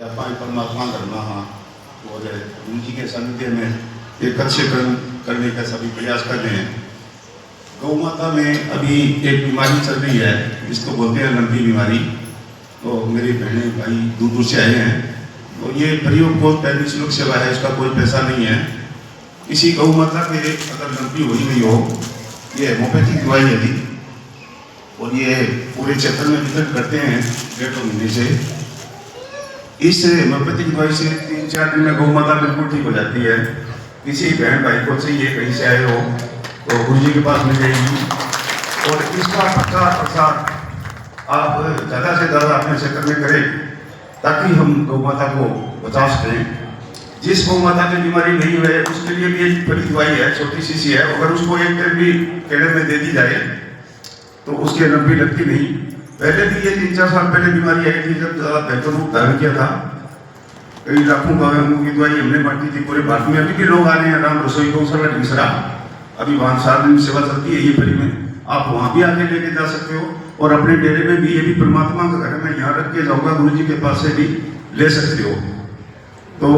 परमात्मा करना हाँ और गुरु जी के सानिध्य में एक अच्छे कर्म करने का सभी प्रयास कर रहे हैं। गौ माता में अभी एक बीमारी चल रही है जिसको बोलते हैं लंपी बीमारी। तो मेरी बहनें भाई दूर दूर से आए हैं। तो ये प्रयोग बहुत पहली श्लोक सेवा है, इसका कोई पैसा नहीं है। किसी गौ माता के अगर लंपी हुई नहीं हो, ये होम्योपैथिक दवाई है जी और ये पूरे क्षेत्र में वितरण करते हैं 1.5 महीने से। इस होम्योपैथिक दवाई से 3-4 दिन में गौ माता बिल्कुल ठीक हो जाती है। किसी बहन भाई को चाहिए कहीं से आए हो तो गुरु जी के पास मिल जाएगी। और इसका प्रचार आप ज़्यादा से ज़्यादा अपने क्षेत्र में करें ताकि हम गौ माता को बचा सकें। जिस गौ माता की बीमारी नहीं है उसके लिए भी एक बड़ी दवाई है, छोटी सी है। अगर उसको एक टाइम भी केड़े में दे दी जाए तो उसके लंबी लगती नहीं। पहले भी ये 3-4 साल पहले बीमारी आई थी जब ज़्यादा बेहतर रूप धारण किया था। कई लाखों गाँवों की दवाई हमने बांटी थी पूरे भारत में। अभी भी लोग आ रहे हैं, राम रसोई गौशाला ढींसरा, अभी वहाँ 7 दिन सेवा चलती है ये फ्री में। आप वहाँ भी आके लेके जा सकते हो और अपने डेरे में भी, ये भी परमात्मा का घर में यहाँ रख के जाऊँगा, गुरु जी के पास से भी ले सकते हो। तो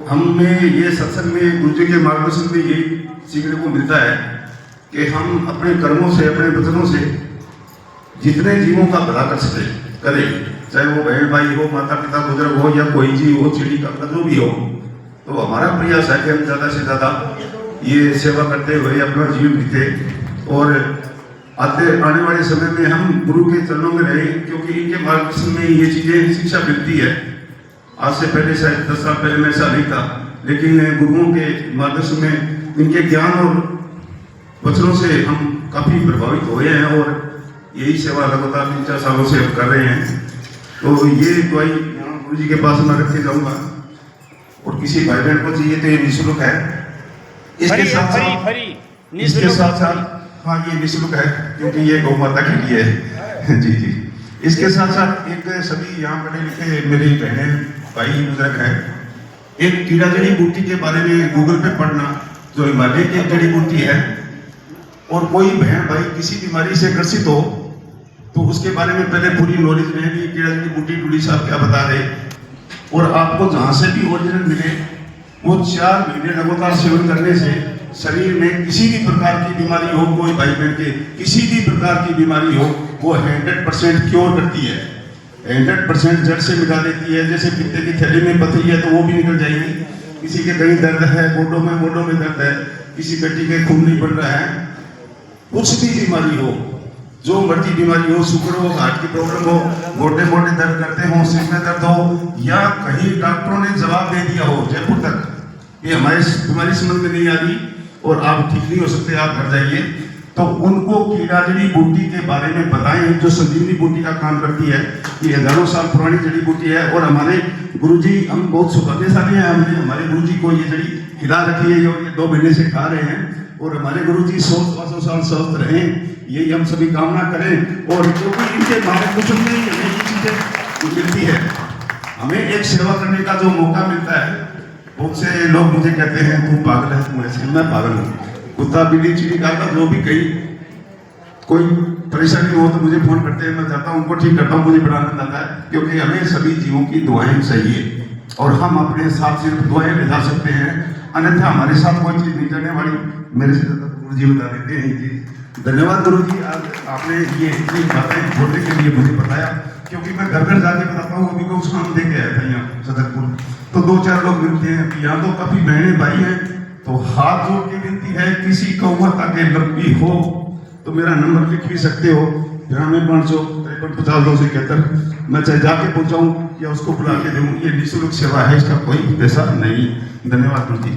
हमें ये सत्संग में गुरु जी के मार्गदर्शन में ये सीखने को मिलता है कि हम अपने कर्मों से, अपने वचनों से जितने जीवों का भला कर सके करें, चाहे वो बहन भाई हो, माता पिता बुजुर्ग हो या कोई जीव हो, चिड़ी का जो भी हो। तो हमारा प्रयास है कि हम ज़्यादा से ज़्यादा ये सेवा करते हुए अपना जीवन बीते और आने वाले समय में हम गुरु के चरणों में रहें, क्योंकि इनके मार्गदर्शन में ये चीज़ें शिक्षा मिलती है। आज से पहले शायद 10 साल पहले में ऐसा नहीं था, लेकिन गुरुओं के मार्गदर्शन में इनके ज्ञान और वचनों से हम काफ़ी प्रभावित हुए हैं और यही सेवा लगातार 3-4 सालों से हम कर रहे हैं। तो ये दवाई गुरु जी के पास मैं रख के जाऊँगा और किसी भाई बहन को चाहिए तो ये निःशुल्क है। इसके साथ साथ हाँ ये निःशुल्क है क्योंकि ये गौ माता के लिए है जी जी। इसके साथ साथ एक सभी यहाँ पढ़े लिखे मेरी बहनें भाई बुजुर्ग है, एक कीड़ा जड़ी बूटी के बारे में गूगल पे पढ़ना, जो हिमालय की जड़ी बूटी है। और कोई बहन भाई किसी बीमारी से ग्रसित हो तो उसके बारे में पहले पूरी नॉलेज में भी कीड़ा जड़ी बूटी टूडी साहब क्या बता रहे। और आपको जहाँ से भी ओरिजिनल मिले वो 4 महीने लगातार सेवन करने से शरीर में किसी भी प्रकार की बीमारी हो, कोई भाई बहन के किसी भी प्रकार की बीमारी हो, वो 100% क्योर करती है, 100% जड़ से मिटा देती है। जैसे पित्ते की थैली में पथरी है तो वो भी निकल जाएगी। किसी के कहीं दर्द है, गोडों में दर्द है, किसी बेटी के खून नहीं बढ़ रहा है, कुछ भी बीमारी हो, जो मर्जी बीमारी हो, शुगर हो, हार्ट की प्रॉब्लम हो, मोटे दर्द करते हो, सिर में दर्द हो, या कहीं डॉक्टरों ने जवाब दे दिया हो जयपुर तक ये हमारे तुम्हारी समझ में नहीं आ रही और आप ठीक नहीं हो सकते, आप घर जाइए, तो उनको कीड़ा जड़ी बूटी के बारे में बताएं, जो संजीवनी बूटी का काम करती है। ये हजारों साल पुरानी जड़ी बूटी है और हमारे गुरुजी, हम बहुत सौभाग्यशाली हैं, हमने हमारे गुरुजी को ये जड़ी खिला रखी है, ये 2 महीने से खा रहे हैं और हमारे गुरुजी 100 साल स्वस्थ रहें, यही हम सभी कामना करें। और क्योंकि इनके मार्गदर्शन में हमें ये चीजें मिलती है, हमें एक सेवा करने का जो मौका मिलता है। बहुत से लोग मुझे कहते हैं तू पागल है, तुम ऐसे। मैं पागल हूँ, कुत्ता बिल्ली चिड़ी काटा जो भी कहीं कोई परेशानी हो तो मुझे फोन करते हैं, मैं जाता हूँ, उनको ठीक करता हूँ, मुझे बड़ा आनंद आता है। क्योंकि हमें सभी जीवों की दुआएं चाहिए और हम अपने साथ सिर्फ दुआएं ले जा सकते हैं, अन्यथा हमारे साथ कोई चीज नहीं करने वाली। मेरे से ज्यादा गुरु जी बता देते हैं जी। धन्यवाद गुरु जी, आज आपने ये इतनी बातें बोलने के लिए मुझे बताया, क्योंकि मैं घर जाके बताता हूँ। अभी को उसका हम देख के आया था यहाँ सदरपुर, तो 2-4 लोग मिलते हैं यहाँ, तो काफी बहनें भाई हैं। तो हाथ जोड़ के विनती है, किसी गौ माता के लंबी हो तो मेरा नंबर लिख भी सकते हो, 93-553-50-271। मैं चाहे जाके पहुंचाऊं या उसको बुला के दूं, ये निःशुल्क सेवा है, इसका कोई पैसा नहीं। धन्यवाद गुरु जी।